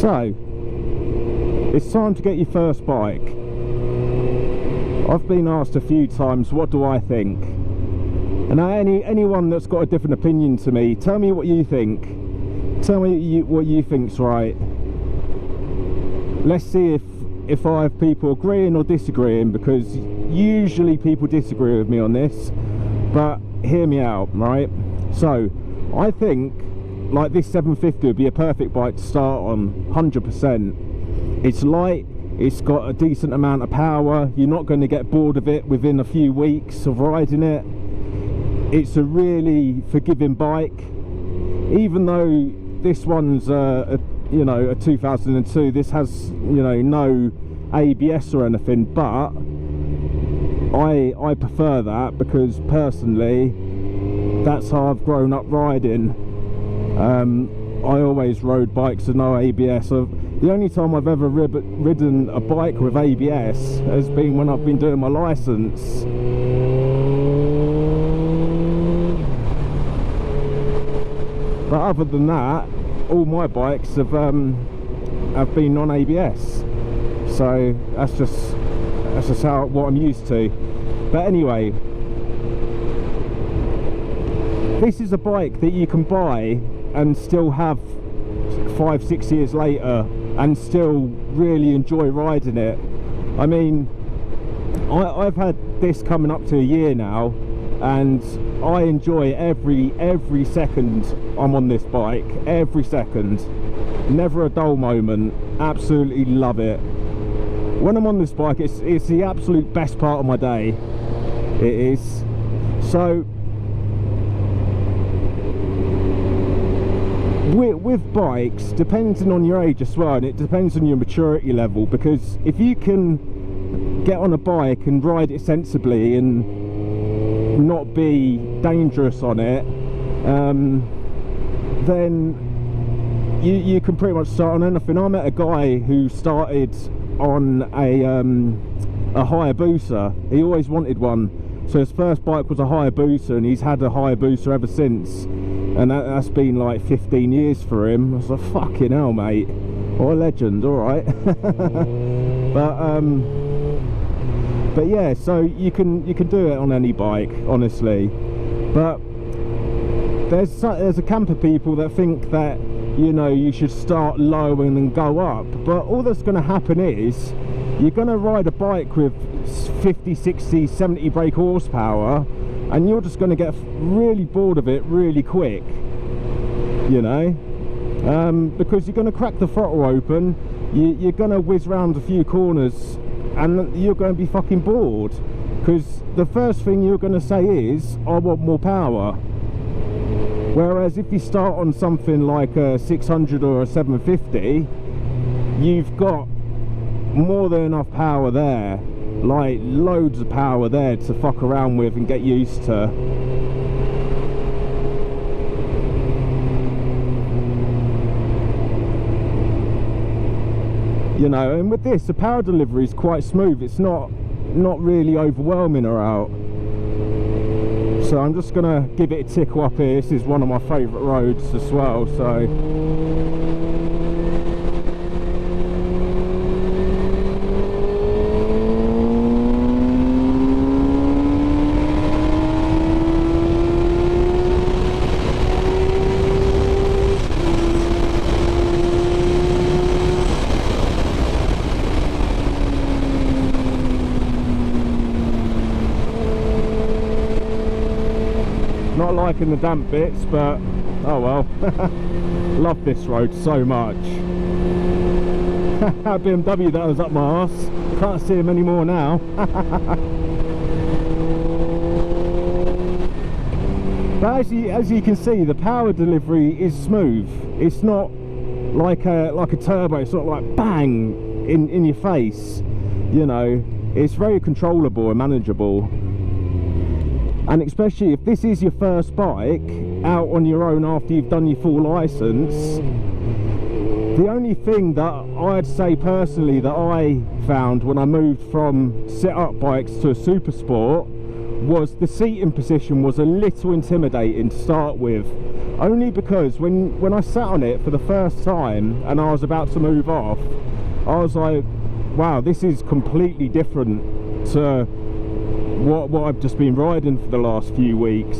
So, it's time to get your first bike. I've been asked a few times, what do I think? And anyone that's got a different opinion to me, tell me what you think. Tell me what you think's right. Let's see if I have people agreeing or disagreeing, because usually people disagree with me on this, but hear me out, right? So, I think like this 750 would be a perfect bike to start on, 100%. It's light, it's got a decent amount of power, you're not going to get bored of it within a few weeks of riding it. It's a really forgiving bike, even though this one's a 2002. This has, you know, no ABS or anything, but I prefer that because personally that's how I've grown up riding. I always rode bikes with no ABS. The only time I've ever ridden a bike with ABS has been when I've been doing my license. But other than that, all my bikes have been non-ABS. So that's just what I'm used to. But anyway, this is a bike that you can buy and still have 5-6 years later and still really enjoy riding it. I mean, I've had this coming up to a year now, and I enjoy every second I'm on this bike. Every second, never a dull moment. Absolutely love it. When I'm on this bike, it's the absolute best part of my day. It is. So with bikes, depending on your age as well, and it depends on your maturity level, because if you can get on a bike and ride it sensibly and not be dangerous on it, then you can pretty much start on anything. I met a guy who started on a Hayabusa. He always wanted one, so his first bike was a Hayabusa, and he's had a Hayabusa ever since, and that's been like 15 years for him. I was like, fucking hell, mate, what a legend. All right. but yeah, so you can do it on any bike, honestly. But there's a camp of people that think that, you know, you should start low and then go up, but all that's going to happen is you're going to ride a bike with 50, 60, 70 brake horsepower, and you're just going to get really bored of it really quick, you know, because you're going to crack the throttle open, you're going to whiz around a few corners, and you're going to be fucking bored, because the first thing you're going to say is, I want more power. Whereas if you start on something like a 600 or a 750, you've got more than enough power there, like loads of power there to fuck around with and get used to. You know, and with this, the power delivery is quite smooth. It's not really overwhelming her out. So I'm just gonna give it a tickle up here. This is one of my favourite roads as well, so not liking the damp bits, but oh well. Love this road so much. That BMW that was up my arse, can't see him anymore now. But as you can see, the power delivery is smooth. It's not like a turbo. It's not like bang in your face, you know. It's very controllable and manageable. And especially if this is your first bike out on your own after you've done your full license, the only thing that I'd say personally that I found when I moved from sit-up bikes to a super sport was the seating position was a little intimidating to start with. Only because when I sat on it for the first time and I was about to move off, I was like, wow, this is completely different to what I've just been riding for the last few weeks,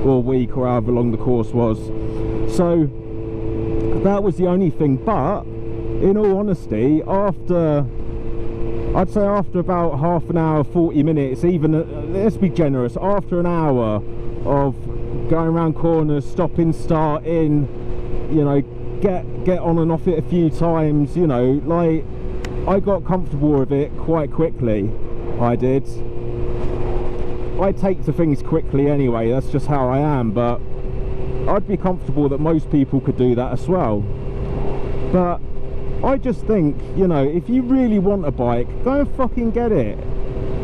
or week, or however long the course was. So that was the only thing. But in all honesty, I'd say after about half an hour, 40 minutes, even, let's be generous, after an hour of going around corners, stopping, starting, you know, get on and off it a few times, you know, like, I got comfortable with it quite quickly. I did. I take to things quickly anyway, that's just how I am, but I'd be comfortable that most people could do that as well. But I just think, you know, if you really want a bike, go and fucking get it,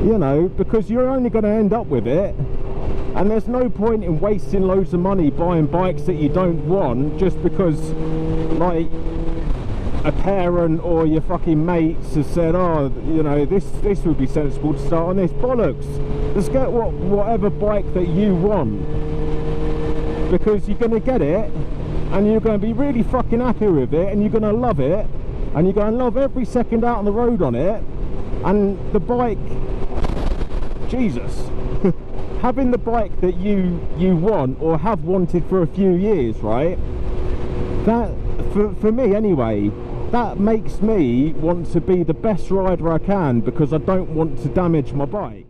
you know, because you're only going to end up with it, and there's no point in wasting loads of money buying bikes that you don't want just because, like, a parent or your fucking mates has said, oh, you know, this would be sensible to start on this. Bollocks. Just get whatever bike that you want, because you're going to get it and you're going to be really fucking happy with it, and you're going to love it, and you're going to love every second out on the road on it. And the bike, Jesus, having the bike that you want or have wanted for a few years, right, that for me anyway, that makes me want to be the best rider I can, because I don't want to damage my bike.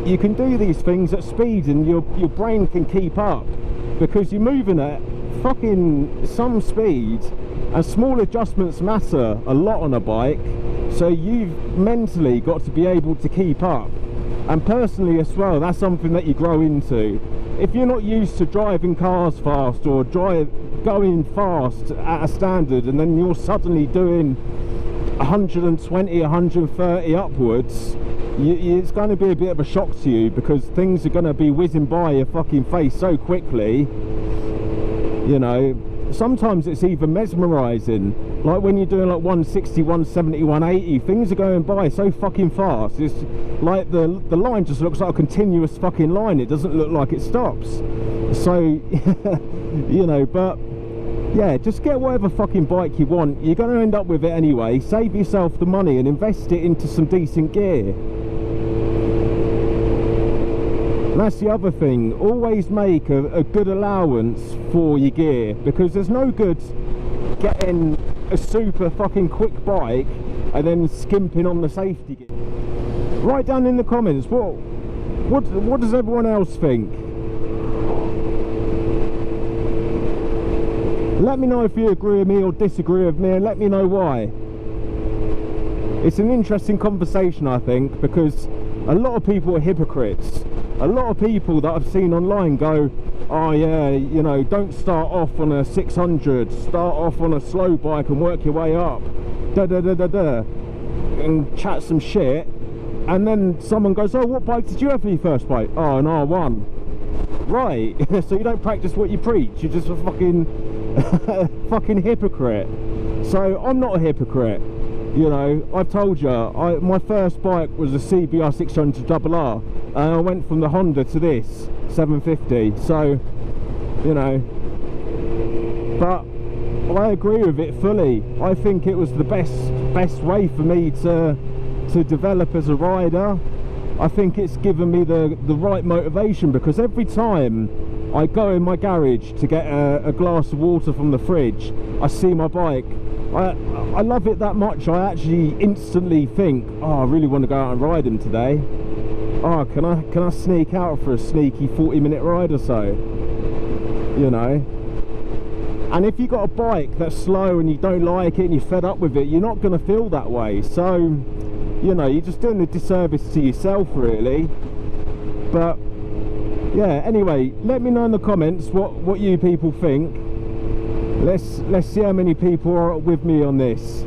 You can do these things at speed and your brain can keep up, because you're moving at fucking some speed, and small adjustments matter a lot on a bike, so you've mentally got to be able to keep up. And personally as well, that's something that you grow into. If you're not used to driving cars fast, or going fast at a standard, and then you're suddenly doing 120, 130 upwards, it's going to be a bit of a shock to you, because things are going to be whizzing by your fucking face so quickly. You know, sometimes it's even mesmerizing, like when you're doing like 160, 170, 180, things are going by so fucking fast. It's like the line just looks like a continuous fucking line, it doesn't look like it stops. So you know, but yeah, just get whatever fucking bike you want. You're going to end up with it anyway. Save yourself the money and invest it into some decent gear. And that's the other thing, always make a good allowance for your gear, because there's no good getting a super fucking quick bike and then skimping on the safety gear. Write down in the comments, what does everyone else think? Let me know if you agree with me or disagree with me, and let me know why. It's an interesting conversation, I think, because a lot of people are hypocrites. A lot of people that I've seen online go, oh yeah, you know, don't start off on a 600, start off on a slow bike and work your way up, and chat some shit, and then someone goes, oh, what bike did you have for your first bike? Oh, an R1. Right, so you don't practice what you preach, you're just a fucking hypocrite. So I'm not a hypocrite. You know, I've told you, my first bike was a CBR 600RR, and I went from the Honda to this 750. So, you know, but I agree with it fully. I think it was the best way for me to develop as a rider. I think it's given me the right motivation, because every time I go in my garage to get a glass of water from the fridge, I see my bike, I love it that much. I actually instantly think, oh, I really want to go out and ride him today. Oh, can I sneak out for a sneaky 40-minute ride or so? You know. And if you've got a bike that's slow and you don't like it and you're fed up with it, you're not going to feel that way. So, you know, you're just doing a disservice to yourself, really. But yeah, anyway, let me know in the comments what you people think. Let's see how many people are with me on this.